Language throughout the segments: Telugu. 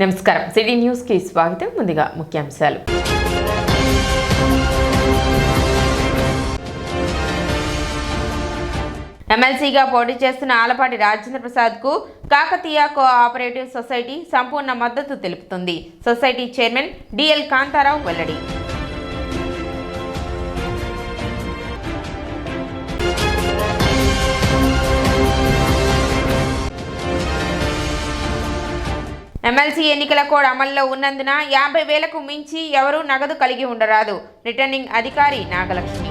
నమస్కారం సిటీ న్యూస్ కి స్వాగతం. ముందుగా ముఖ్యాంశాలు. ఎమ్మెల్సీగా పోటీ చేస్తున్న ఆలపాటి రాజేంద్ర ప్రసాద్ కు కాకతీయ కోఆపరేటివ్ సొసైటీ సంపూర్ణ మద్దతు తెలుపుతుంది. సొసైటీ చైర్మన్ డిఎల్ కాంతారావు వెల్లడి. ఎమ్మెల్సీ ఎన్నికల కోడ్ అమల్లో ఉన్నందున 50,000కు మించి ఎవరూ నగదు కలిగి ఉండరాదు. రిటర్నింగ్ అధికారి నాగలక్ష్మి.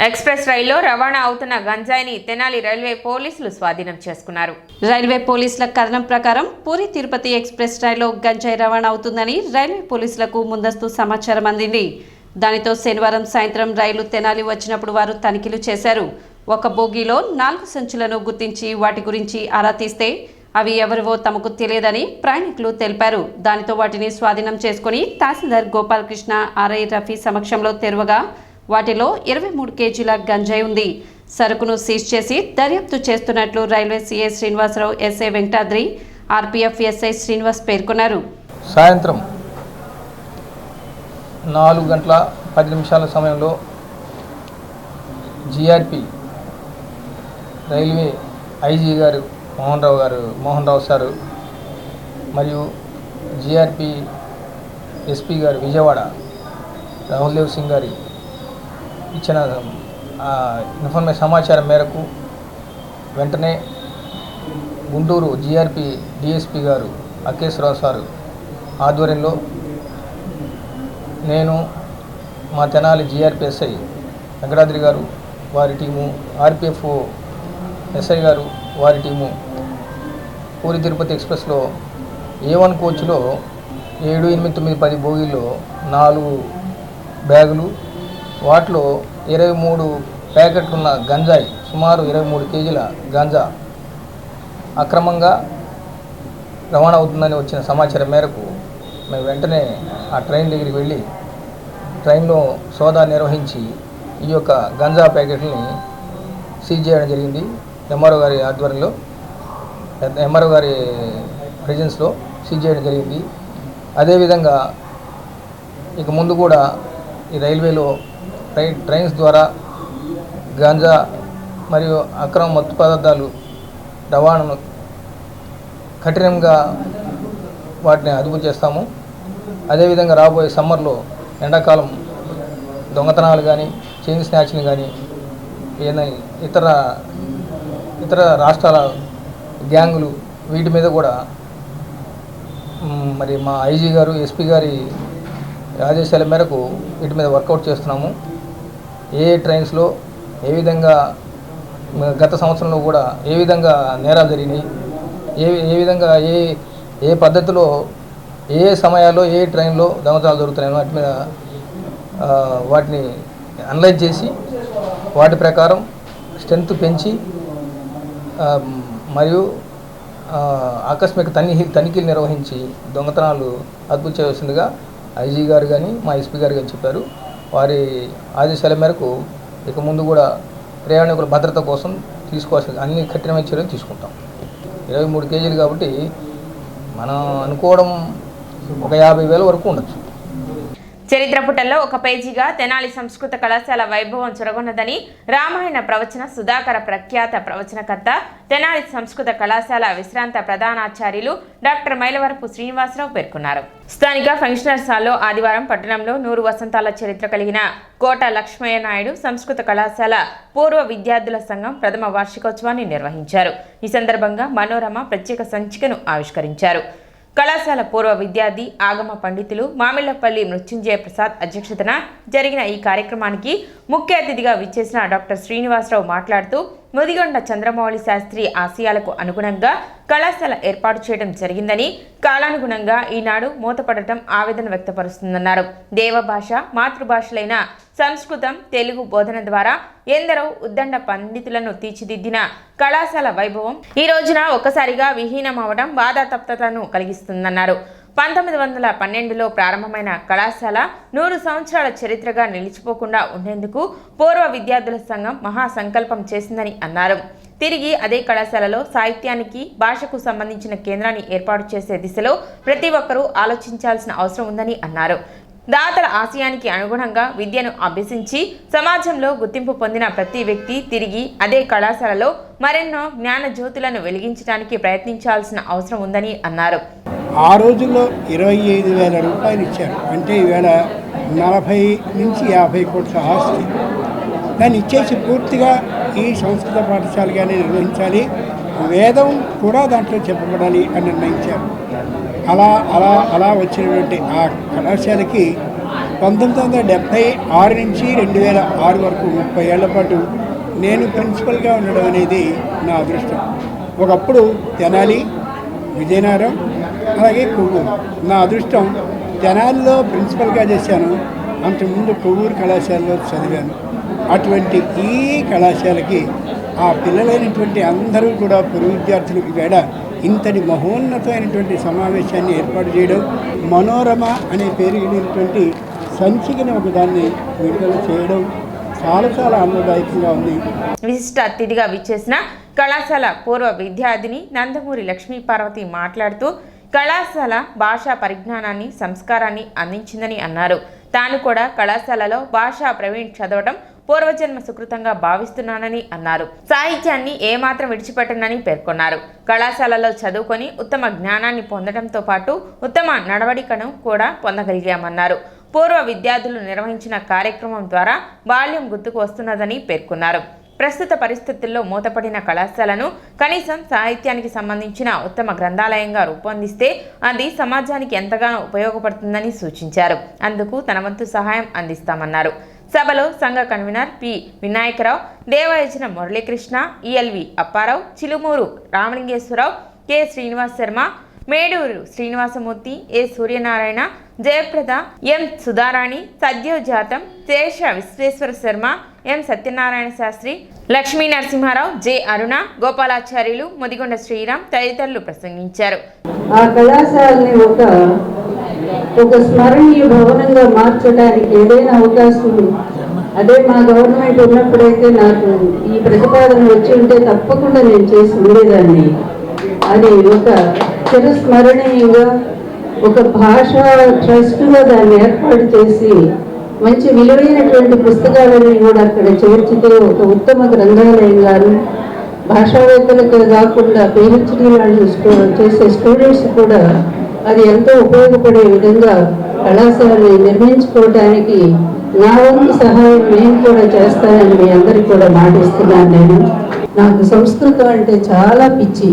ఎక్స్ప్రెస్ రైల్లో రవాణా అవుతున్న గంజాయిని తెనాలి రైల్వే పోలీసులు స్వాధీనం చేసుకున్నారు. రైల్వే పోలీసుల కథనం ప్రకారం పూరి తిరుపతి ఎక్స్ప్రెస్ రైల్లో గంజాయి రవాణా అవుతుందని రైల్వే పోలీసులకు ముందస్తు సమాచారం అందింది. దానితో శనివారం సాయంత్రం రైలు తెనాలి వచ్చినప్పుడు వారు తనిఖీలు చేశారు. ఒక బోగీలో 4 సంచులను గుర్తించి వాటి గురించి ఆరా తీస్తే అవి ఎవరివో తమకు తెలియదని ప్రయాణికులు తెలిపారు. దానితో వాటిని స్వాధీనం చేసుకుని తహసీల్దార్ గోపాలకృష్ణ ఆర్ఐ రఫీ సమక్షంలో తెరవగా వాటిలో 23 కేజీల గంజాయి ఉంది. సరుకును సీజ్ చేసి దర్యాప్తు చేస్తున్నట్లు railway CI Srinivasarao, SI Venkatadri, RPF SI Srinivas పేర్కొన్నారు. సాయంత్రం 4:10 సమయంలో జిఆర్పి రైల్వే ఐజీ గారు మోహన్ రావు సారు మరియు జిఆర్పి ఎస్పీ గారు విజయవాడ రాహుల్ దేవ్ సింగ్ గారి ఇచ్చిన సమాచారం మేరకు వెంటనే గుంటూరు జిఆర్పి డిఎస్పి గారు అకేశ్వరరావు సారు ఆధ్వర్యంలో నేను మా తెనాలి జిఆర్పిఎస్ఐ వెంకటాద్రి గారు వారి టీము, ఆర్పిఎఫ్ ఎస్ఐ గారు వారి టీము పూరి తిరుపతి ఎక్స్ప్రెస్లో A1 కోచ్లో 7, 8, 9, 10 బోగీల్లో 4 బ్యాగులు, వాటిలో 23 ప్యాకెట్లున్న గంజాయి, సుమారు 23 కేజీల గంజా అక్రమంగా రవాణా అవుతుందని వచ్చిన సమాచారం మేరకు మేము వెంటనే ఆ ట్రైన్ దగ్గరికి వెళ్ళి ట్రైన్లో సోదా నిర్వహించి ఈ యొక్క గంజా ప్యాకెట్లని సీజ్ చేయడం జరిగింది. ఎంఆర్ఓ గారి ఆధ్వర్యంలో, ఎంఆర్ఓ గారి ప్రెజెన్స్లో సీజ్ చేయడం జరిగింది. అదేవిధంగా ఇక ముందు కూడా ఈ రైల్వేలో ట్రైన్స్ ద్వారా గంజా మరియు అక్రమ మత్తు పదార్థాలు రవాణాను కఠినంగా వాటిని అదుపు చేస్తాము. అదేవిధంగా రాబోయే సమ్మర్లో ఎండాకాలం దొంగతనాలు కానీ, చైన్ స్నాచ్లు కానీ, ఏదైనా ఇతర రాష్ట్రాల గ్యాంగులు వీటి మీద కూడా మరి మా ఐజీ గారు, ఎస్పీ గారి ఆదేశాల మేరకు వీటి మీద వర్కౌట్ చేస్తున్నాము. ఏ ట్రైన్స్లో ఏ విధంగా గత సంవత్సరంలో కూడా ఏ విధంగా నేరాలు జరిగినాయి, ఏ విధంగా ఏ పద్ధతిలో ఏ సమయాల్లో ఏ ట్రైన్లో దొంగతనాలు జరుగుతున్నాయి వాటి మీద వాటిని అనలైజ్ చేసి వాటి ప్రకారం స్ట్రెంత్ పెంచి మరియు ఆకస్మిక తనిఖీలు నిర్వహించి దొంగతనాలు అదుపు చేయవలసిందిగా ఐజీ గారు కానీ మా ఎస్పీ గారు కానీ చెప్పారు. వారి ఆదేశాల మేరకు ఇక ముందు కూడా ప్రయాణికుల భద్రత కోసం తీసుకోవాల్సిన అన్ని కఠినమైన చర్యలు తీసుకుంటాం. 23 కేజీలు కాబట్టి మనం అనుకోవడం ఒక 50,000 వరకు ఉండొచ్చు. చరిత్ర పుటల్లో ఒక పేజీగా తెనాలి సంస్కృత కళాశాల వైభవం చొరగొన్నదని రామాయణ ప్రవచన సుధాకర ప్రఖ్యాత ప్రవచనకర్త తెనాలి సంస్కృత కళాశాల విశ్రాంత ప్రధానాచార్యులు డాక్టర్ మైలవరపు శ్రీనివాసరావు పేర్కొన్నారు. స్థానిక ఫంక్షనర్స్ హాల్లో ఆదివారం పట్టణంలో 100 వసంతాల చరిత్ర కలిగిన కోట లక్ష్మయ్య నాయుడు సంస్కృత కళాశాల పూర్వ విద్యార్థుల సంఘం ప్రథమ వార్షికోత్సవాన్ని నిర్వహించారు. ఈ సందర్భంగా మనోరమ ప్రత్యేక సంచికను ఆవిష్కరించారు. కళాశాల పూర్వ విద్యార్థి ఆగమ పండితులు మామిళ్లపల్లి మృత్యుంజయ ప్రసాద్ అధ్యక్షతన జరిగిన ఈ కార్యక్రమానికి ముఖ్య అతిథిగా విచ్చేసిన డాక్టర్ శ్రీనివాసరావు మాట్లాడుతూ ముదిగొండ చంద్రమౌళి శాస్త్రి ఆశయాలకు అనుగుణంగా కళాశాల ఏర్పాటు చేయడం జరిగిందని, కాలానుగుణంగా ఈనాడు మూతపడటం ఆవేదన వ్యక్తపరుస్తుందన్నారు. దేవభాష మాతృభాషలైన సంస్కృతం, తెలుగు బోధన ద్వారా ఎందరో ఉద్దండ పండితులను తీర్చిదిద్దిన కళాశాల వైభవం ఈ రోజున ఒక్కసారిగా విహీనమవడం బాధాతప్తతను కలిగిస్తుందన్నారు. 1912లో ప్రారంభమైన కళాశాల 100 సంవత్సరాల చరిత్రగా నిలిచిపోకుండా ఉండేందుకు పూర్వ విద్యార్థుల సంఘం మహాసంకల్పం చేసిందని అన్నారు. తిరిగి అదే కళాశాలలో సాహిత్యానికి, భాషకు సంబంధించిన కేంద్రాన్ని ఏర్పాటు చేసే దిశలో ప్రతి ఒక్కరూ ఆలోచించాల్సిన అవసరం ఉందని అన్నారు. దాతల ఆశయానికి అనుగుణంగా విద్యను అభ్యసించి సమాజంలో గుర్తింపు పొందిన ప్రతి వ్యక్తి తిరిగి అదే కళాశాలలో మరెన్నో జ్ఞాన జ్యోతులను వెలిగించడానికి ప్రయత్నించాల్సిన అవసరం ఉందని అన్నారు. ఆ రోజుల్లో 25,000 రూపాయలు ఇచ్చారు. అంటే ఈవేళ 40 నుంచి 50 కోట్ల ఆస్తి. దాన్ని ఇచ్చేసి పూర్తిగా ఈ సంస్కృత పాఠశాలగానే నిర్వహించాలి, వేదం కూడా దాంట్లో చెప్పబడాలి అని నిర్ణయించారు. అలా వచ్చినటువంటి ఆ కళాశాలకి 1976 నుంచి 2006 వరకు 30 ఏళ్ల పాటు నేను ప్రిన్సిపల్గా ఉండడం అనేది నా అదృష్టం. ఒకప్పుడు తెనాలి, విజయనగరం, అలాగే కొవ్వూరు. నా అదృష్టం తెనాలిలో ప్రిన్సిపల్గా చేశాను. అంతకుముందు కొవ్వూరు కళాశాలలో చదివాను. అటువంటి ఈ కళాశాలకి ఆ పిల్లలైనటువంటి అందరూ కూడా పూర్వ విద్యార్థులు ఈవేళ ఇంతటి మహోన్నతమైనటువంటి సమావేశాన్ని ఏర్పాటు చేయడం, మనోరమ అనే పేరు కలిగినటువంటి సంచికని ఒకదాన్ని విడుదల చేయడం చాలా ఆనందదాయకంగా ఉంది. విశిష్ట అతిథిగా విచ్చేసిన కళాశాల పూర్వ విద్యార్థిని నందమూరి లక్ష్మీ పార్వతి మాట్లాడుతూ కళాశాల భాషా పరిజ్ఞానాన్ని, సంస్కారాన్ని అందించిందని అన్నారు. తాను కూడా కళాశాలలో భాషా ప్రవీణ్ చదవడం పూర్వజన్మ సుకృతంగా భావిస్తున్నానని అన్నారు. సాహిత్యాన్ని ఏమాత్రం విడిచిపెట్టనని పేర్కొన్నారు. కళాశాలలో చదువుకొని ఉత్తమ జ్ఞానాన్ని పొందడంతో పాటు ఉత్తమ నడవడికను కూడా పొందగలిగామన్నారు. పూర్వ విద్యార్థులు నిర్వహించిన కార్యక్రమం ద్వారా బాల్యం గుర్తుకు వస్తున్నదని పేర్కొన్నారు. ప్రస్తుత పరిస్థితుల్లో మూతపడిన కళాశాలను కనీసం సాహిత్యానికి సంబంధించిన ఉత్తమ గ్రంథాలయంగా రూపొందిస్తే అది సమాజానికి ఎంతగానో ఉపయోగపడుతుందని సూచించారు. అందుకు తన వంతు సహాయం అందిస్తామన్నారు. సభలో సంఘ convener P Vinayaka Rao, దేవయజన Muralikrishna, ELV Apparao, Chilumuru Ramalingeswara Rao, K Srinivas Sharma, Meduru Srinivasamurthy, ఏ సూర్యనారాయణ, జయప్రద, ఎం సుధారాణి, సద్యోజాతం, శేష విశ్వేశ్వర శర్మ, ఎం సత్యనారాయణ శాస్త్రి, లక్ష్మీ నరసింహారావు, జె అరుణ, గోపాలాచార్యులు, ముదిగొండ శ్రీరామ్ తదితరులు ప్రసంగించారు. ఆ కళాశాలని ఒక స్మరణీయ భవనంగా మార్చడానికి ఏదైనా అవకాశం, అదే మా గవర్నమెంట్ ఉన్నప్పుడైతే నాకు ఈ ప్రతిపాదన వచ్చి ఉంటే తప్పకుండా నేను చేసి ఉండేదాన్ని. అది ఒక చిరస్మరణీయంగా ఒక భాషా ట్రస్ట్గా దాన్ని ఏర్పాటు చేసి మంచి విలువైనటువంటి పుస్తకాలని కూడా అక్కడ చేర్చితే ఒక ఉత్తమ గ్రంథాలయంగాను, భాషావేత్తలకు కాకుండా పిహెచ్డీ వాళ్ళు చేసే స్టూడెంట్స్ కూడా అది ఎంతో ఉపయోగపడే విధంగా కళాశాలని నిర్మించుకోవడానికి నా వంతు సహాయం నేను కూడా చేస్తానని మీ అందరికీ కూడా మాటిస్తున్నాను. నాకు సంస్కృతం అంటే చాలా పిచ్చి.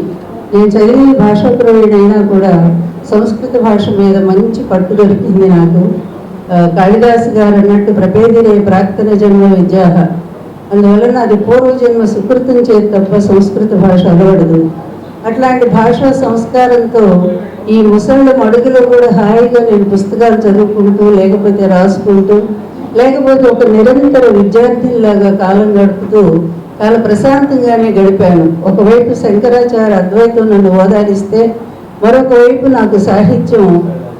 నేను చదివే భాషా ప్రవీణైనా కూడా సంస్కృత భాష మీద మంచి పట్టు దొరికింది నాకు. కాళిదాసు గారు అన్నట్టు ప్రపేదిరే ప్రాక్తన జన్మ విద్యాహ, అందువలన అది పూర్వజన్మ సుకృతం చేతి తప్ప సంస్కృత భాష అలవడదు. అట్లాంటి భాషా సంస్కారంతో ఈ ముసళ్ళ అడుగులో కూడా హాయిగా నేను పుస్తకాలు చదువుకుంటూ, లేకపోతే రాసుకుంటూ, లేకపోతే ఒక నిరంతర విద్యార్థిలాగా కాలం గడుపుతూ చాలా ప్రశాంతంగానే గడిపాను. ఒకవైపు శంకరాచార్య అద్వైతం నన్ను ఓదారిస్తే, మరొక వైపు నాకు సాహిత్యం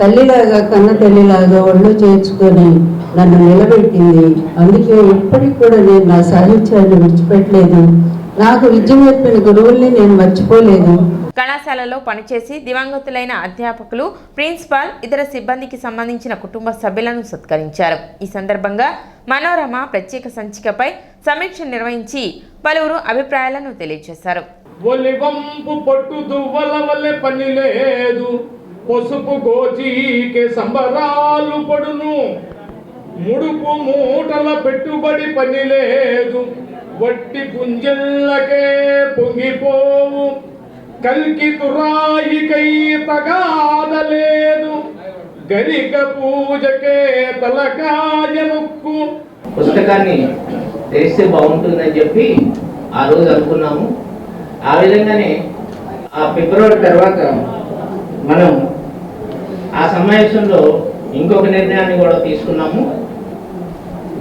తల్లిలాగా, కన్న తల్లిలాగా ఒళ్ళు చేర్చుకొని నన్ను నిలబెట్టింది. అందుకే ఇప్పటికి కూడా నేను నా సాహిత్యాన్ని విడిచిపెట్టలేదు. నాకు విద్య నేర్పిన గురువుల్ని నేను మర్చిపోలేదు. కళాశాలలో పనిచేసి దివంగతులైన అధ్యాపకులు, ప్రిన్సిపాల్, ఇతర సిబ్బందికి సంబంధించిన కుటుంబ సభ్యులను సత్కరించారు. ఈ సందర్భంగా మనోరమ ప్రత్యేక సంచికపై సమీక్ష నిర్వహించి పలువురు అభిప్రాయాలను తెలియజేశారు. ఒలివంపు పట్టుదు వలవలె పని లేదు, పసుపు గోచీకే సంబరాలు పడును, ముడుపు మూటల పెట్టుబడి పని లేదు, వట్టి పుంజల్లకే పొంగిపోవు, కల్కి తురాయికై తగాదలేదు, గరిక పూజకే తలకాయ నొక్కు. పుస్తకాన్ని తెరిస్తే బాగుంటుందని చెప్పి ఆ రోజు అనుకున్నాము. ఆ విధంగానే ఆ ఫిబ్రవరి తర్వాత మనం ఆ సమావేశంలో ఇంకొక నిర్ణయాన్ని కూడా తీసుకున్నాము.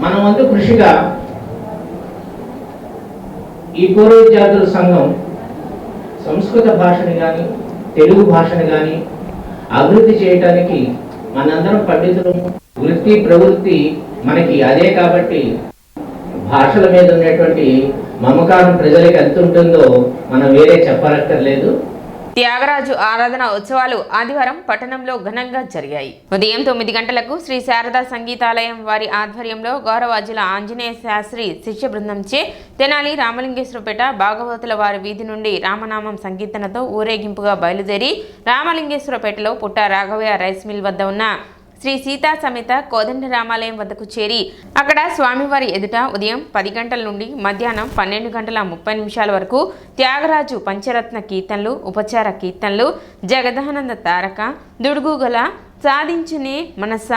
మన వంతు కృషిగా ఈ పూర్వ విద్యార్థుల సంఘం సంస్కృత భాషని కానీ, తెలుగు భాషని కానీ అభివృద్ధి చేయడానికి మనందరం పండితులు, వృత్తి ప్రవృత్తి మనకి అదే కాబట్టి భాషల మీద ఉన్నటువంటి మమకారం ప్రజలకు ఎంత ఉంటుందో మనం వేరే చెప్పనక్కర్లేదు. త్యాగరాజు ఆరాధన ఉత్సవాలు ఆదివారం పట్టణంలో ఘనంగా జరిగాయి. ఉదయం 9 గంటలకు శ్రీ శారదా సంగీతాలయం వారి ఆధ్వర్యంలో గౌరవాజుల ఆంజనేయ శాస్త్రి శిష్య బృందంచే తెనాలి రామలింగేశ్వరపేట భాగవతుల వారి వీధి నుండి రామనామం సంకీర్తనతో ఊరేగింపుగా బయలుదేరి రామలింగేశ్వరపేటలో పుట్ట రాఘవయ్య రైస్ మిల్ వద్ద ఉన్న శ్రీ సీతా సమేత కోదండ రామాలయం వద్దకు చేరి అక్కడ స్వామివారి ఎదుట ఉదయం 10 గంటల నుండి మధ్యాహ్నం 12:30 వరకు త్యాగరాజు పంచరత్న కీర్తనలు, ఉపచార కీర్తనలు, జగదానంద తారక, దుడుగుగల, సాధించునే మనస,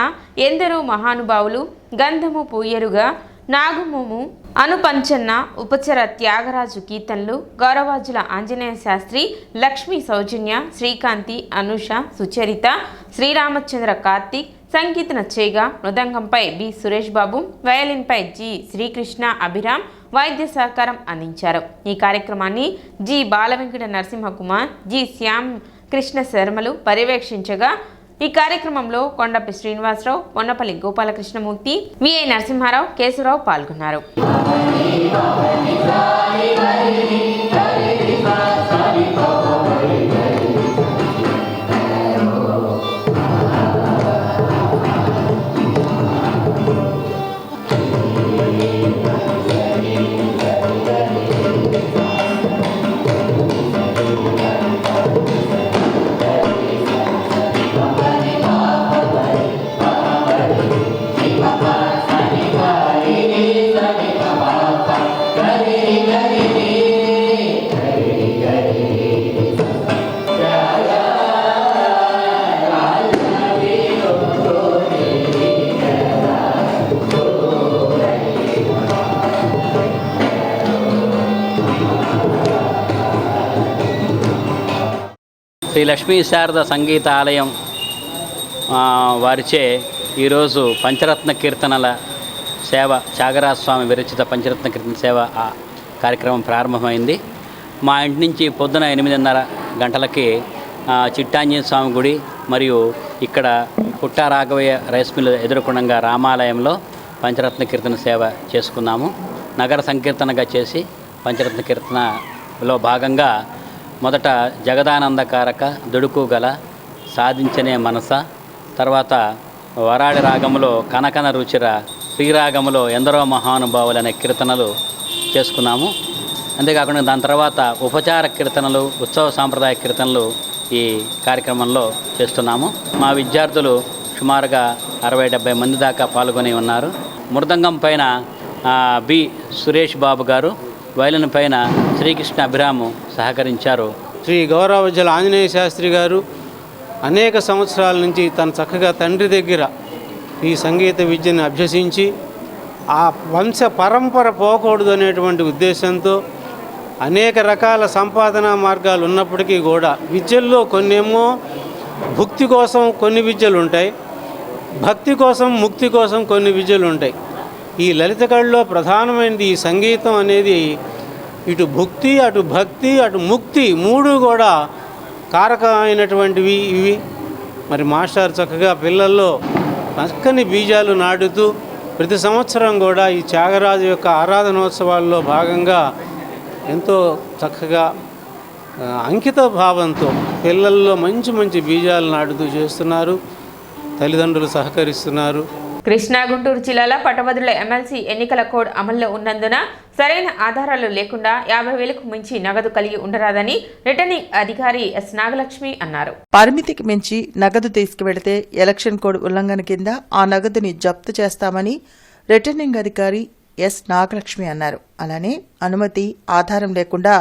ఎందరో మహానుభావులు, గంధము పూయరుగా, నాగుమోము, అనుపంచన్న, ఉపచర త్యాగరాజు కీర్తనలు, గౌరవాజుల ఆంజనేయ శాస్త్రి, లక్ష్మీ సౌజన్య, శ్రీకాంతి, అనుష, సుచరిత, శ్రీరామచంద్ర కార్తీక్ సంకీర్తన చేయగా మృదంగంపై బి సురేష్ బాబు, వయలిన్పై జి శ్రీకృష్ణ అభిరామ్ వైద్య సహకారం అందించారు. ఈ కార్యక్రమాన్ని జి బాలవెంకట నరసింహకుమార్, జి శ్యామ్ కృష్ణ శర్మలు పర్యవేక్షించగా ఈ కార్యక్రమంలో కొండపి శ్రీనివాసరావు, పొన్నపల్లి గోపాలకృష్ణమూర్తి, విఐ నరసింహారావు, కేశవరావు పాల్గొన్నారు. శ్రీ లక్ష్మీ శారద సంగీతాలయం వారిచే ఈరోజు పంచరత్న కీర్తనల సేవ, త్యాగరాజ స్వామి విరచిత పంచరత్న కీర్తన సేవ కార్యక్రమం ప్రారంభమైంది. మా ఇంటి నుంచి పొద్దున 8:30 గంటలకి చిట్టాంజనేయ స్వామి గుడి మరియు ఇక్కడ పుట్ట రాఘవయ్య రైస్ మిల్ ఎదుర్కొండగా రామాలయంలో పంచరత్న కీర్తన సేవ చేసుకున్నాము. నగర సంకీర్తనగా చేసి పంచరత్న కీర్తనలో భాగంగా మొదట జగదానందకారక, దుడుకుగల, సాధించనే మనస, తర్వాత వరాడి రాగములో కనకన రుచిర, శ్రీరాగములో ఎందరో మహానుభావులు అనే కీర్తనలు చేసుకున్నాము. అంతేకాకుండా దాని తర్వాత ఉపచార కీర్తనలు, ఉత్సవ సాంప్రదాయ కీర్తనలు ఈ కార్యక్రమంలో చేస్తున్నాము. మా విద్యార్థులు సుమారుగా 60-70 మంది దాకా పాల్గొని ఉన్నారు. మృదంగం పైన బి సురేష్ బాబు గారు, వయలిన్ పైన శ్రీకృష్ణ అభిరాము సహకరించారు. శ్రీ గౌరవాజుల ఆంజనేయ శాస్త్రి గారు అనేక సంవత్సరాల నుంచి తన చక్కగా తండ్రి దగ్గర ఈ సంగీత విద్యను అభ్యసించి ఆ వంశ పరంపర పోకూడదు అనేటువంటి ఉద్దేశంతో అనేక రకాల సంపాదనా మార్గాలు ఉన్నప్పటికీ కూడా విద్యల్లో కొన్నేమో భుక్తి కోసం కొన్ని విద్యలు ఉంటాయి, భక్తి కోసం ముక్తి కోసం కొన్ని విద్యలు ఉంటాయి. ఈ లలిత కళలో ప్రధానమైనది ఈ సంగీతం అనేది ఇటు భుక్తి, అటు భక్తి, అటు ముక్తి మూడు కూడా కారకమైనటువంటివి ఇవి. మరి మాస్టర్ చక్కగా పిల్లల్లో చక్కని బీజాలు నాటుతూ ప్రతి సంవత్సరం కూడా ఈ త్యాగరాజు యొక్క ఆరాధనోత్సవాల్లో భాగంగా ఎంతో చక్కగా అంకిత భావంతో పిల్లల్లో మంచి మంచి బీజాలు నాటుతూ చేస్తున్నారు. తల్లిదండ్రులు సహకరిస్తున్నారు. కృష్ణా గుంటూరు జిల్లాలో పట్టభద్రుల ఎమ్మెల్సీ ఎన్నికల కోడ్ అమల్లో ఉన్నందున సరైన ఆధారాలు లేకుండా 50,000కు మించి నగదు కలిగి ఉండరాదని రిటర్నింగ్ అధికారి ఎస్ నాగలక్ష్మి అన్నారు. పరిమితికి మించి నగదు తీసుకువెళితే ఎలక్షన్ కోడ్ ఉల్లంఘన కింద ఆ నగదుని జప్తు చేస్తామని రిటర్నింగ్ అధికారి ఎస్ నాగలక్ష్మి అన్నారు. అలానే అనుమతి, ఆధారం లేకుండా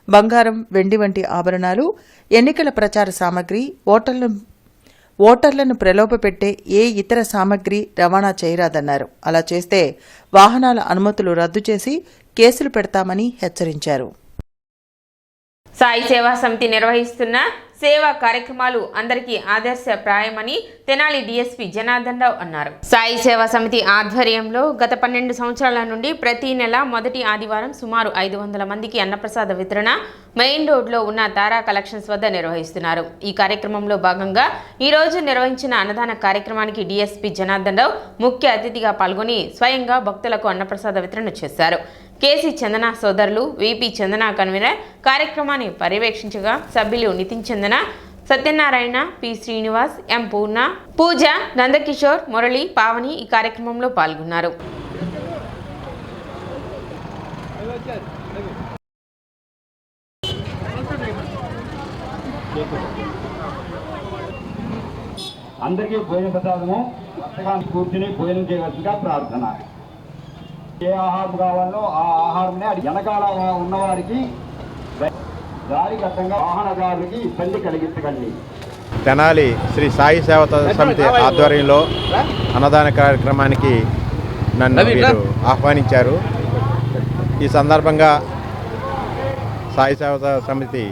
బంగారం, వెండి వంటి ఆభరణాలు, ఎన్నికల ప్రచార సామగ్రి, ఓటర్లను ప్రలోభపెట్టే ఏ ఇతర సామగ్రి రవాణా చేయరాదన్నారు. అలా చేస్తే వాహనాల అనుమతులు రద్దు చేసి కేసులు పెడతామని హెచ్చరించారు. సాయి సేవా సమితి నిర్వహిస్తున్న సేవా కార్యక్రమాలు అందరికీ ఆదర్శప్రాయమని తెనాలి డీఎస్పీ జనార్దన్ రావు అన్నారు. సాయి సేవా సమితి ఆధ్వర్యంలో గత 12 సంవత్సరాల నుండి ప్రతి నెల మొదటి ఆదివారం సుమారు 500 మందికి అన్నప్రసాద వితరణ మెయిన్ రోడ్లో ఉన్న తారా కలెక్షన్స్ వద్ద నిర్వహిస్తున్నారు. ఈ కార్యక్రమంలో భాగంగా ఈ రోజు నిర్వహించిన అన్నదాన కార్యక్రమానికి డీఎస్పీ జనార్దన్ రావు ముఖ్య అతిథిగా పాల్గొని స్వయంగా భక్తులకు అన్నప్రసాద వితరణ చేశారు. కేసీ చందన సోదరులు విపి చందన కన్వీనర్ కార్యక్రమాన్ని పర్యవేక్షించగా సభ్యులు నితిన్ చందన, సత్యనారాయణ, పి శ్రీనివాస్, ఎం పూర్ణ, పూజ, నందకిషోర్, మురళి, పావని ఈ కార్యక్రమంలో పాల్గొన్నారు. అందరికీ భోజన ప్రసాదము కూర్చుని భోజనం చేయవలసిందిగా ప్రార్థన. ఏ ఆహారం కావాలో ఆ ఆహారమే వెనకాల ఉన్నవారికి దారిగతంగా వాహనదారులకి ఇబ్బంది కలిగించకండి. తెనాలి శ్రీ సాయి సేవా సమితి ఆధ్వర్యంలో అన్నదాన కార్యక్రమానికి నన్ను వీరు ఆహ్వానించారు. ఈ సందర్భంగా సాయి సేవా సమితి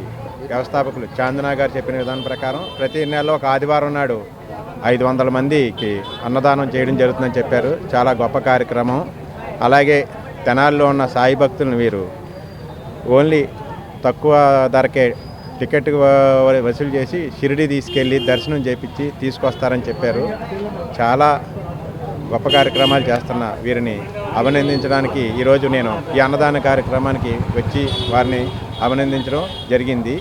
వ్యవస్థాపకులు చాందనా గారు చెప్పిన విధానం ప్రకారం ప్రతి నెలలో ఒక ఆదివారం నాడు 500 మందికి అన్నదానం చేయడం జరుగుతుందని చెప్పారు. చాలా గొప్ప కార్యక్రమం. అలాగే తెనాలిలో ఉన్న సాయి భక్తులను వీరు ఓన్లీ తక్కువ ధరకే టికెట్ వసూలు చేసి షిరిడి తీసుకెళ్ళి దర్శనం చేయించి తీసుకొస్తారని చెప్పారు. చాలా గొప్ప కార్యక్రమాలు చేస్తున్న వీరిని అభినందించడానికి ఈరోజు నేను ఈ అన్నదాన కార్యక్రమానికి వచ్చి వారిని అభినందించడం జరిగింది.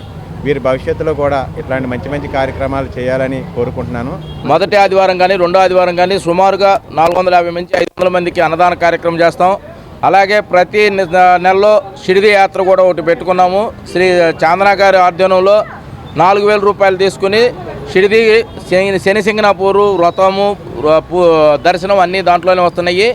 వీరి భవిష్యత్తులో కూడా ఇట్లాంటి మంచి మంచి కార్యక్రమాలు చేయాలని కోరుకుంటున్నాను. మొదటి ఆదివారం కానీ రెండో ఆదివారం కానీ సుమారుగా 450 నుంచి 500 మందికి అన్నదాన కార్యక్రమం చేస్తాం. అలాగే ప్రతి నెలలో షిరిడి యాత్ర కూడా ఒకటి పెట్టుకున్నాము. శ్రీ చాందనా గారి ఆధ్వర్యంలో 4000 రూపాయలు తీసుకుని షిరిడి శనిసింగనాపూరు వ్రతము దర్శనం అన్నీ దాంట్లోనే వస్తున్నాయి.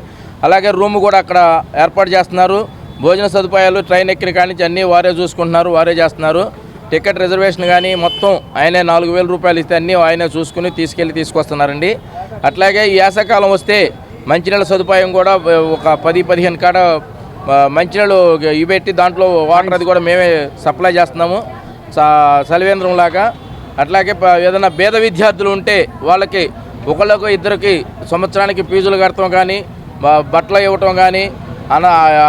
అలాగే రూమ్ కూడా అక్కడ ఏర్పాటు చేస్తున్నారు. భోజన సదుపాయాలు ట్రైన్ ఎక్కిన కాడి నుంచి అన్నీ వారే చూసుకుంటున్నారు, వారే చేస్తున్నారు. టికెట్ రిజర్వేషన్ కానీ మొత్తం ఆయనే 4000 రూపాయలు ఇస్తే అన్నీ ఆయనే చూసుకుని తీసుకొస్తున్నారండి. అట్లాగే ఈ వేసవకాలం వస్తే మంచినీళ్ళ సదుపాయం కూడా ఒక 10-15 కాడ మంచినీళ్ళు ఇవెట్టి దాంట్లో వాటర్ అది కూడా మేమే సప్లై చేస్తున్నాము సలివేంద్రం లాగా. అట్లాగే ఏదైనా పేద విద్యార్థులు ఉంటే వాళ్ళకి ఒకళ్ళకు ఇద్దరికి సంవత్సరానికి ఫీజులు కడతాం కానీ బట్టలు ఇవ్వటం కానీ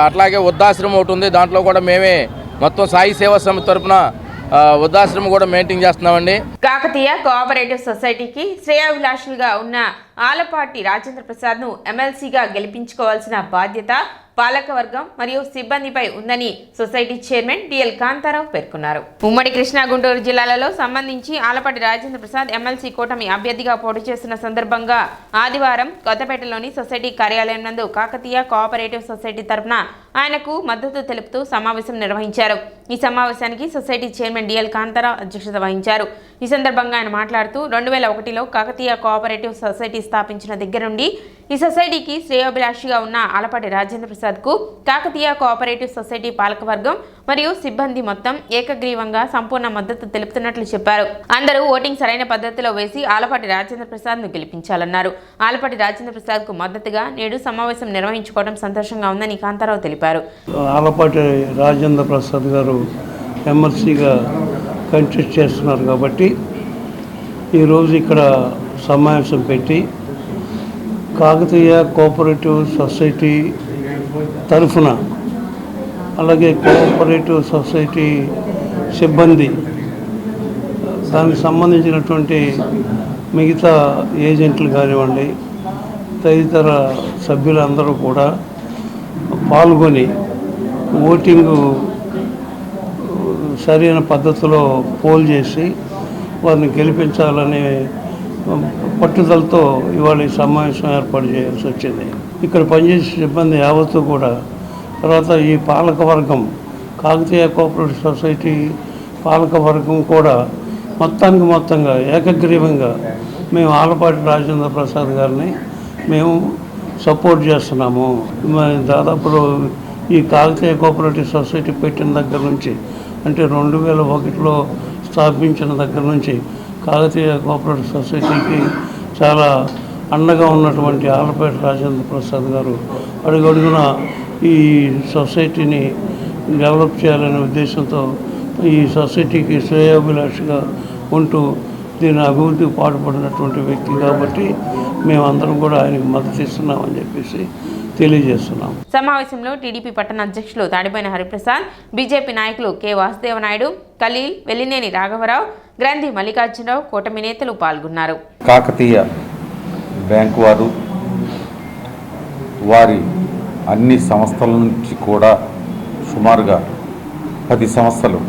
అట్లాగే వృద్ధాశ్రమం ఒకటి ఉంది. దాంట్లో కూడా మేమే మొత్తం సాయి సేవా సమితి తరఫున వృద్ధాశ్రమం కూడా మెయింటైన్ చేస్తున్నామండి. కాకతీయ కోఆపరేటివ్ సొసైటీకి శ్రేయోభిలాషులుగా ఉన్న ఆలపాటి రాజేంద్ర ప్రసాద్ను ఎమ్మెల్సీగా గెలిపించుకోవాల్సిన బాధ్యత పాలకవర్గం మరియు సిబ్బందిపై ఉందని సొసైటీ చైర్మన్ డిఎల్ కాంతారావు పేర్కొన్నారు. ఉమ్మడి కృష్ణా గుంటూరు జిల్లాలలో సంబంధించి ఆలపాటి రాజేంద్ర ప్రసాద్ ఎమ్మెల్సీ కూటమి అభ్యర్థిగా పోటీ చేస్తున్న సందర్భంగా ఆదివారం కొత్తపేటలోని సొసైటీ కార్యాలయం నందు కాకతీయ కోఆపరేటివ్ సొసైటీ తరఫున ఆయనకు మద్దతు తెలుపుతూ సమావేశం నిర్వహించారు. ఈ సమావేశానికి సొసైటీ చైర్మన్ డిఎల్ కాంతారావు అధ్యక్షత వహించారు. ఈ సందర్భంగా ఆయన మాట్లాడుతూ 2001లో కాకతీయ కోఆపరేటివ్ సొసైటీ స్థాపించిన దగ్గర నుండి ఈ సొసైటీకి శ్రేయోభిలాషిగా ఉన్న ఆలపాటి రాజేంద్ర ప్రసాద్కు కాకతీయ కోఆపరేటివ్ సొసైటీ పాలకవర్గం మరియు సిబ్బంది మొత్తం ఏకగ్రీవంగా సంపూర్ణ మద్దతు తెలుపుతున్నట్లు చెప్పారు. అందరూ ఓటింగ్ సరైన పద్ధతిలో వేసి ఆలపాటి రాజేంద్ర ప్రసాద్ను గెలిపించాలన్నారు. ఆలపాటి రాజేంద్ర ప్రసాద్కు మద్దతుగా నేడు సమావేశం నిర్వహించుకోవడం సంతోషంగా ఉందని కాంతారావు తెలిపారు. ఆలపాటి రాజేంద్ర ప్రసాద్ గారు ఎమ్మెల్సీగా కంటెస్ట్ చేస్తున్నారు కాబట్టి ఈరోజు ఇక్కడ సమావేశం పెట్టి కాకతీయ కోఆపరేటివ్ సొసైటీ తరఫున అలాగే కోఆపరేటివ్ సొసైటీ సిబ్బంది దానికి సంబంధించినటువంటి మిగతా ఏజెంట్లు కానివ్వండి తదితర సభ్యులందరూ కూడా పాల్గొని ఓటింగు సరైన పద్ధతిలో పోల్ చేసి వారిని గెలిపించాలనే పట్టుదలతో ఇవాళ ఈ సమావేశం ఏర్పాటు చేయాల్సి వచ్చింది. ఇక్కడ పనిచేసే సిబ్బంది యావత్తు కూడా తర్వాత ఈ పాలకవర్గం కాకతీయ కోఆపరేటివ్ సొసైటీ పాలకవర్గం కూడా మొత్తంగా ఏకగ్రీవంగా మేము ఆలపాటి రాజేంద్ర ప్రసాద్ గారిని మేము సపోర్ట్ చేస్తున్నాము. దాదాపు ఈ కాకతీయ కోఆపరేటివ్ సొసైటీ పెట్టిన దగ్గర నుంచి అంటే 2001లో స్థాపించిన దగ్గర నుంచి కాకతీయ కోఆపరేటివ్ సొసైటీకి చాలా అండగా ఉన్నటువంటి ఆలపాటి రాజేంద్ర ప్రసాద్ గారు అడుగడుగున ఈ సొసైటీని డెవలప్ చేయాలనే ఉద్దేశంతో ఈ సొసైటీకి శ్రేయోభిలాషిగా ఉంటూ దీని అభివృద్ధికి పాటుపడినటువంటి వ్యక్తి కాబట్టి మేమందరం కూడా ఆయనకు మద్దతు ఇస్తున్నామని చెప్పేసి తెలియజేస్తున్నాం. సమావేశంలో టీడీపీ పట్టణ అధ్యక్షులు తాడిపోయిన హరిప్రసాద్, బీజేపీ నాయకులు కె వాసుదేవనాయుడు, ఖలీల్, వెల్లినేని రాఘవరావు, గ్రంథి మల్లికార్జునరావు, కూటమి నేతలు పాల్గొన్నారు. కాకతీయ బ్యాంకు వారి అన్ని సంస్థల నుంచి కూడా సుమారుగా 10 సంస్థలు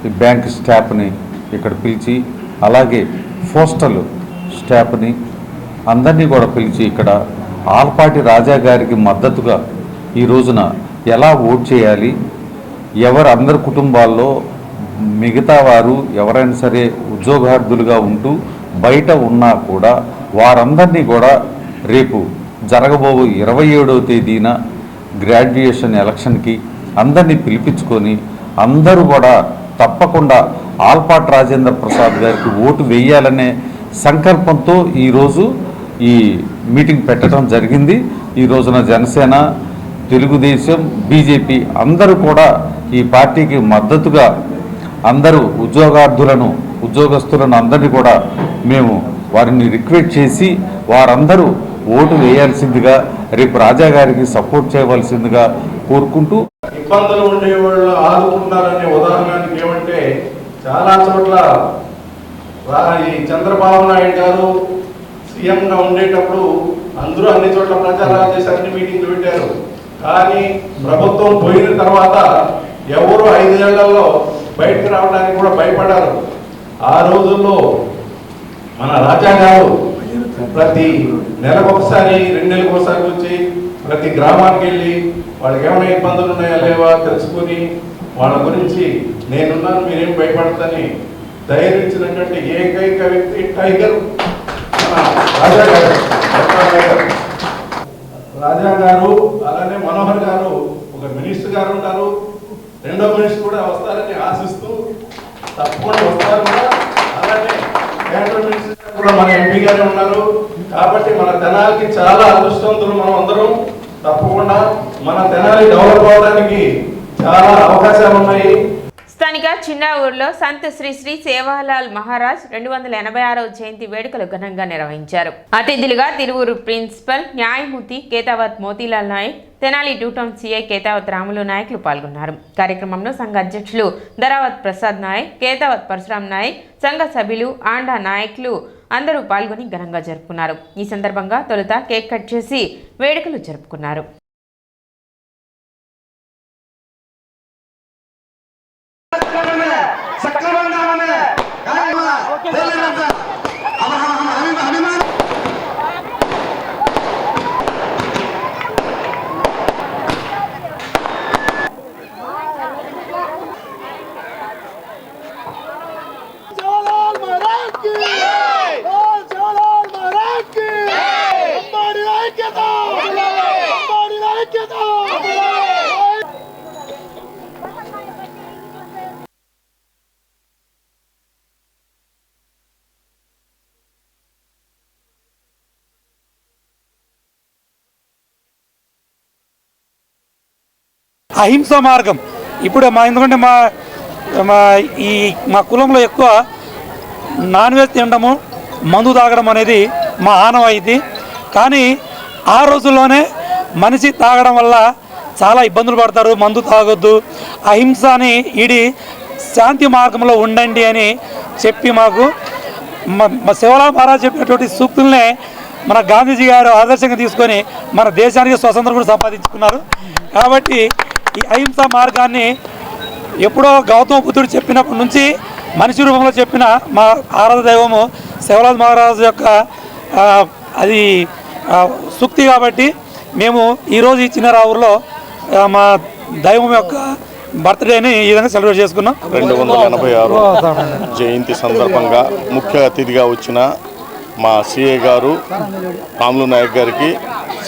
ఈ బ్యాంక్ స్టాఫ్ని ఇక్కడ పిలిచి, అలాగే పోస్టల్ స్టాఫ్ని అందరినీ కూడా పిలిచి ఇక్కడ ఆల్పాటి రాజా గారికి మద్దతుగా ఈ రోజున ఎలా ఓట్ చేయాలి, అందరి కుటుంబాల్లో మిగతా వారు ఎవరైనా సరే ఉద్యోగార్థులుగా ఉంటూ బయట ఉన్నా కూడా వారందరినీ కూడా రేపు జరగబోవు 27వ తేదీన గ్రాడ్యుయేషన్ ఎలక్షన్కి అందరినీ పిలిపించుకొని అందరూ కూడా తప్పకుండా ఆల్పాటి రాజేంద్ర ప్రసాద్ గారికి ఓటు వేయాలనే సంకల్పంతో ఈరోజు ఈ మీటింగ్ పెట్టడం జరిగింది. ఈ రోజున జనసేన, తెలుగుదేశం, బీజేపీ అందరూ కూడా ఈ పార్టీకి మద్దతుగా అందరూ ఉద్యోగస్తులను అందరినీ కూడా మేము వారిని రిక్వెస్ట్ చేసి వారందరూ ఓటు వేయాల్సిందిగా, రేపు రాజా గారికి సపోర్ట్ చేయవలసిందిగా కోరుకుంటూ, ఇబ్బందులు ఉండేవాళ్ళు ఆదుకుంటారనే ఉదాహరణకి ఏమంటే చాలా చోట్ల ఈ చంద్రబాబు నాయుడు గారు సీఎంగా ఉండేటప్పుడు అందరూ అన్ని చోట్ల ప్రచారాలు చేసి అన్ని మీటింగ్లు పెట్టారు. కానీ ప్రభుత్వం పోయిన తర్వాత ఎవరు 5 ఏళ్లలో బయటకు రావడానికి కూడా భయపడ్డారు. ఆ రోజుల్లో మన రాజా గారు ప్రతి నెలకు ఒకసారి 2 నెలలకు ఒకసారి వచ్చి ప్రతి గ్రామానికి వెళ్ళి వాళ్ళకి ఏమైనా ఇబ్బందులు ఉన్నాయా లేవా తెలుసుకొని వాళ్ళ గురించి నేనున్నాను మీరేం భయపడతాని ధైర్యించినటువంటి ఏకైక వ్యక్తి టైగర్ రాజా గారు. రాజా గారు అలానే మనోహర్ గారు ఒక మినిస్టర్ గారు ఉంటారు, 2వ మినిస్టర్ కూడా వస్తారని ఆశిస్తూ తప్పకుండా వస్తారు కూడా. అలానే కేంద్ర మినిస్టర్ కూడా మన ఎంపీ గారే ఉన్నారు. కాబట్టి మన తెనాలికి చాలా అదృష్టవంతులు మనం అందరం. తప్పకుండా మన తెనాలి డెవలప్ అవడానికి చాలా అవకాశాలు ఉన్నాయి. స్థానిక చిన్న ఊర్లో సంత్ శ్రీ శ్రీ సేవాలాల్ మహారాజ్ 286వ జయంతి వేడుకలు ఘనంగా నిర్వహించారు. అతిథులుగా తిరువూరు ప్రిన్సిపల్ న్యాయమూర్తి కేతావత్ మోతీలాల్ నాయక్, తెనాలి 2 టౌన్ సిఐ కేతావత్ రాములు నాయకులు పాల్గొన్నారు. కార్యక్రమంలో సంఘ అధ్యక్షులు ధరావత్ ప్రసాద్ నాయక్, కేతావత్ పరశురామ్ నాయక్, సంఘ సభ్యులు, ఆండా నాయకులు అందరూ పాల్గొని ఘనంగా జరుపుకున్నారు. ఈ సందర్భంగా తొలుత కేక్ కట్ చేసి వేడుకలు జరుపుకున్నారు. అహింస మార్గం ఇప్పుడు ఎందుకంటే మా కులంలో ఎక్కువ నాన్ వెజ్ తినడము, మందు తాగడం అనేది మా ఆనవాయితీ. కానీ ఆ రోజుల్లోనే మనిషి తాగడం వల్ల చాలా ఇబ్బందులు పడతారు. మందు తాగొద్దు, అహింసని ఈడి శాంతి మార్గంలో ఉండండి అని చెప్పి మాకు శివలాల్ మహారాజ్ చెప్పినటువంటి సూక్తుల్నే మన గాంధీజీ గారు ఆదర్శంగా తీసుకొని మన దేశానికి స్వతంత్రం కూడా సంపాదించుకున్నారు. కాబట్టి ఈ అహింసా మార్గాన్ని ఎప్పుడో గౌతమ బుద్ధుడు చెప్పినప్పటి నుంచి మనిషి రూపంలో చెప్పిన మా ఆరాధ దైవము శివలాల్ మహారాజు యొక్క అది సూక్తి. కాబట్టి మేము ఈరోజు ఈ చిన్నరావులో మా దైవం యొక్క బర్త్డేని ఈ విధంగా సెలబ్రేట్ చేసుకున్నాం. 286 జయంతి సందర్భంగా ముఖ్య అతిథిగా వచ్చిన మా సిఏ గారు రాములు నాయక్ గారికి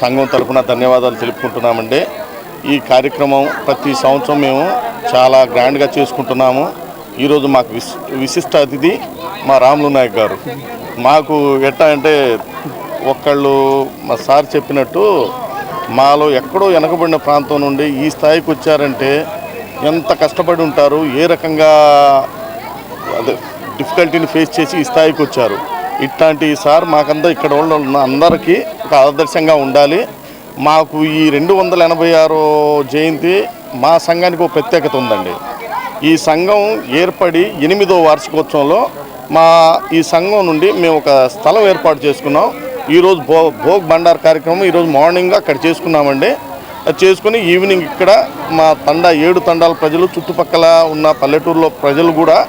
సంఘం తరఫున ధన్యవాదాలు తెలుపుకుంటున్నామండి. ఈ కార్యక్రమం ప్రతి సంవత్సరం మేము చాలా గ్రాండ్గా చేసుకుంటున్నాము. ఈరోజు మాకు విశిష్ట అతిథి మా రాములు నాయక్ గారు. మాకు ఎట్టా అంటే ఒకళ్ళు మా సార్ చెప్పినట్టు మాలో ఎక్కడో వెనకబడిన ప్రాంతం నుండి ఈ స్థాయికి వచ్చారంటే ఎంత కష్టపడి ఉంటారు, ఏ రకంగా అదే డిఫికల్టీని ఫేస్ చేసి ఈ స్థాయికి వచ్చారు. ఇట్లాంటి సార్ మాకంతా ఇక్కడ ఉన్న అందరికీ ఒక ఆదర్శంగా ఉండాలి. మాకు ఈ 286వ జయంతి మా సంఘానికి ఒక ప్రత్యేకత ఉందండి. ఈ సంఘం ఏర్పడి 8వ వార్షికోత్సవంలో ఈ సంఘం నుండి మేము ఒక స్థలం ఏర్పాటు చేసుకున్నాం. ఈరోజు భోగ్ బండార్ కార్యక్రమం ఈరోజు మార్నింగ్ అక్కడ చేసుకున్నామండి. అది చేసుకుని ఈవినింగ్ ఇక్కడ మా 7 తండాల ప్రజలు, చుట్టుపక్కల ఉన్న పల్లెటూరులో ప్రజలు కూడా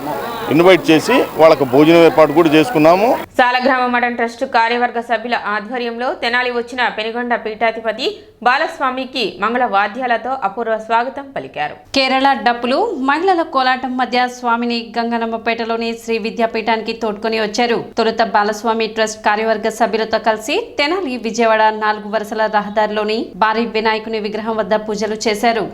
ఇన్వైట్ చేసి వాళ్ళకు భోజనం ఏర్పాటు కూడా చేసుకున్నాము. సాలగ్రామ మఠం ట్రస్ట్ కార్యవర్గ సభ్యుల ఆధ్వర్యంలో తెనాలి వచ్చిన పెనుగొండ పీఠాధిపతి బాలస్వామికి మంగళ వాద్యాలతో అపూర్వ స్వాగతం పలికారు. కేరళ డప్పులు, మహిళల కోలాటం మధ్య స్వామిని గంగనమ్మపేటలోని శ్రీ విద్యాపీఠానికి తోడ్కొని వచ్చారు. తొలుత బాలస్వామి ట్రస్ట్ కార్యవర్గ సభ్యులతో కలిసి తెనాలి విజయవాడ 4 వరుసల రహదారిలోని భారీ వినాయకుని విగ్రహం వద్ద పూజలు చేశారు.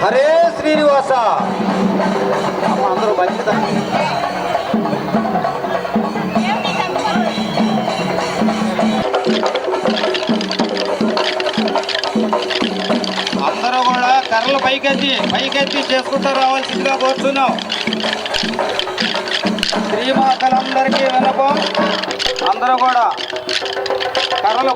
హరే శ్రీనివాస అందరూ మంచిదా అందరూ కూడా కర్రలు పైకెత్తి చేసుకుంటూ రావాల్సిందిగా కోరుతున్నాం. శ్రీమాతలందరికీ విన్నపం, అందరూ కూడా కర్రలు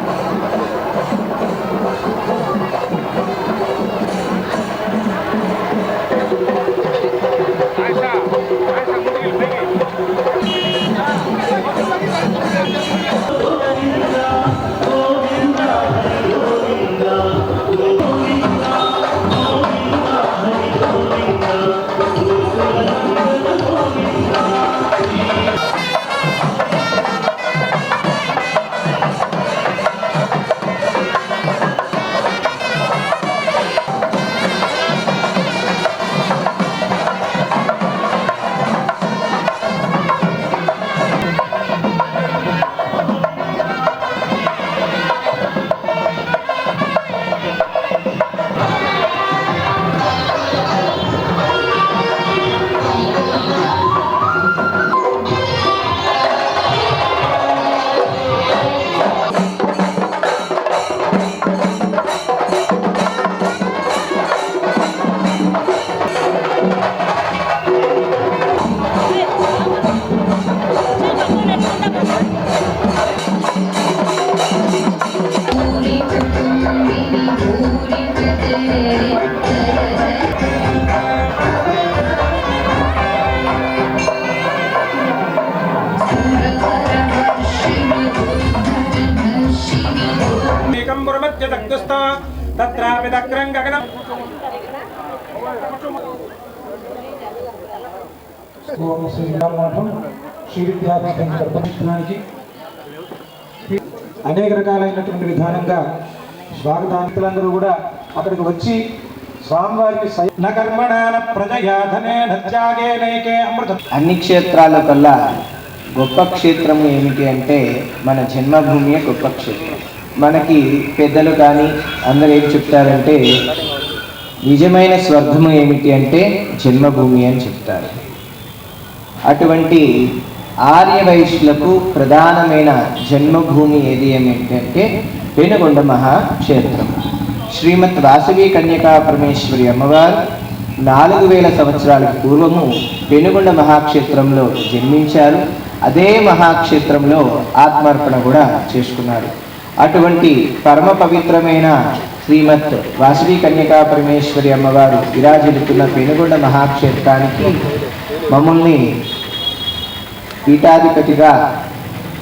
చక్షుస్థ తత్రాపి దక్రం గగనం శ్రీ విద్యాపీఠం గర్భమిత్రానికి అనేక రకాలైనటువంటి విధానంగా స్వాగతాంతులందరూ కూడా అక్కడికి వచ్చి స్వామివారికి అన్ని క్షేత్రాల కల్లా గొప్ప క్షేత్రము ఏమిటి అంటే మన జన్మభూమియే గొప్ప క్షేత్రం. మనకి పెద్దలు కానీ అందరూ ఏం చెప్తారంటే నిజమైన స్వర్గము ఏమిటి అంటే జన్మభూమి అని చెప్తారు. అటువంటి ఆర్యవైశ్యులకు ప్రధానమైన జన్మభూమి ఏది ఏమిటంటే పెనుగొండ మహాక్షేత్రం. శ్రీమద్ వాసవి కన్యకా పరమేశ్వరి అమ్మవారు 4000 సంవత్సరాలకు పూర్వము పెనుగొండ మహాక్షేత్రంలో జన్మించారు. అదే మహాక్షేత్రంలో ఆత్మార్పణ కూడా చేసుకున్నారు. అటువంటి పరమ పవిత్రమైన శ్రీమద్ వాసవి కన్యకా పరమేశ్వరి అమ్మవారు విరాజిల్లుతున్న పెనుగొండ మహాక్షేత్రానికి మమ్మల్ని పీఠాధిపతిగా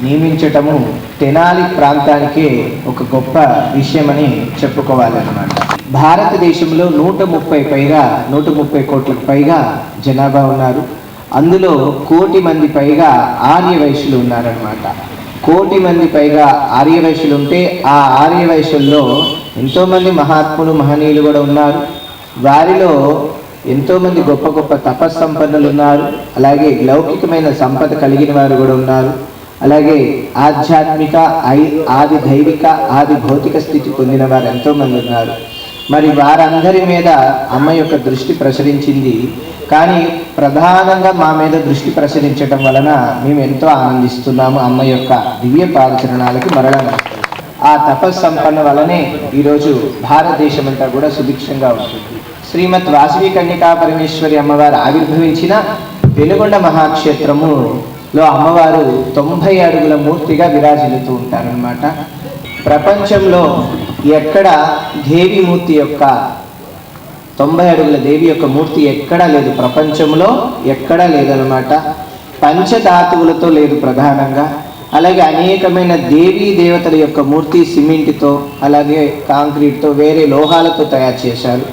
నియమించటము తెనాలి ప్రాంతానికే ఒక గొప్ప విషయమని చెప్పుకోవాలన్నమాట. భారతదేశంలో 130 కోట్లకు పైగా జనాభా ఉన్నారు. అందులో 1 కోటి మంది పైగా ఆర్యవైశ్యులు ఉన్నారన్నమాట. 1 కోటి మంది పైగా ఆర్యవైశ్యులు ఉంటే ఆ ఆర్యవైశ్యుల్లో ఎంతోమంది మహాత్ములు మహనీయులు కూడా ఉన్నారు. వారిలో ఎంతోమంది గొప్ప గొప్ప తపస్సంపన్నులు ఉన్నారు. అలాగే లౌకికమైన సంపద కలిగిన వారు కూడా ఉన్నారు. అలాగే ఆధ్యాత్మిక ఆది దైవిక ఆది భౌతిక స్థితి పొందిన వారు ఎంతోమంది ఉన్నారు. మరి వారందరి మీద అమ్మ యొక్క దృష్టి ప్రసరించింది. కానీ ప్రధానంగా మా మీద దృష్టి ప్రసరించడం వలన మేము ఎంతో ఆనందిస్తున్నాము. అమ్మ యొక్క దివ్య పాదచరణాలకు మరలా ఆ తపస్సంపన్న వలనే ఈరోజు భారతదేశం అంతా కూడా సుభిక్షంగా ఉంటుంది. శ్రీమద్ వాసవి కన్యకా పరమేశ్వరి అమ్మవారు ఆవిర్భవించిన పెనుగొండ మహాక్షేత్రములో అమ్మవారు 90 అడుగుల మూర్తిగా విరాజిల్లుతూ ఉంటారన్నమాట. ప్రపంచంలో ఎక్కడ దేవి మూర్తి యొక్క 90 అడుగుల దేవి యొక్క మూర్తి ఎక్కడా లేదు, ప్రపంచంలో ఎక్కడా లేదన్నమాట. పంచధాతువులతో లేదు ప్రధానంగా. అలాగే అనేకమైన దేవీ దేవతల యొక్క మూర్తి సిమెంట్తో అలాగే కాంక్రీట్తో వేరే లోహాలతో తయారు చేశారు.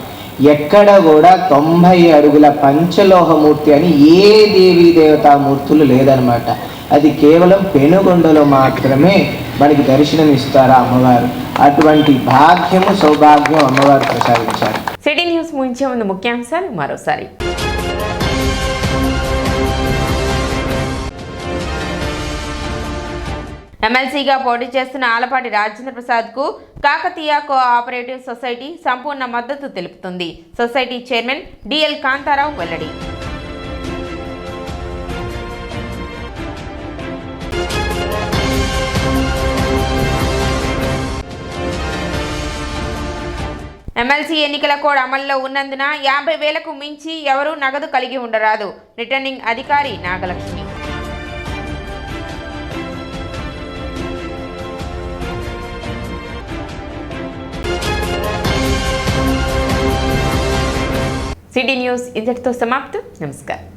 ఎక్కడ కూడా 90 అడుగుల పంచలోహమూర్తి అని ఏ దేవీ దేవతా మూర్తులు లేదనమాట. అది కేవలం పెనుగొండలో మాత్రమే మనకి దర్శనం ఇస్తారు అమ్మవారు. అటువంటి భాగ్యము సౌభాగ్యం అమ్మవారు ప్రసాదించారు. సిటీ న్యూస్ ముగించే ముందు ముఖ్యాంశాలు మరోసారి. ఎమ్మెల్సీగా పోటీ చేస్తున్న ఆలపాటి రాజేంద్ర ప్రసాద్ కు కాకతీయ కోఆపరేటివ్ సొసైటీ సంపూర్ణ మద్దతు తెలుపుతుంది. సొసైటీ చైర్మన్ డిఎల్ కాంతారావు వెల్లడి. ఎమ్మెల్సీ ఎన్నికల కోడ్ అమల్లో ఉన్నందున 50,000కు మించి ఎవరూ నగదు కలిగి ఉండరాదు. రిటర్నింగ్ అధికారి నాగలక్ష్మి. సిటీ న్యూస్ ఇంతటితో సమాప్తం. నమస్కారం.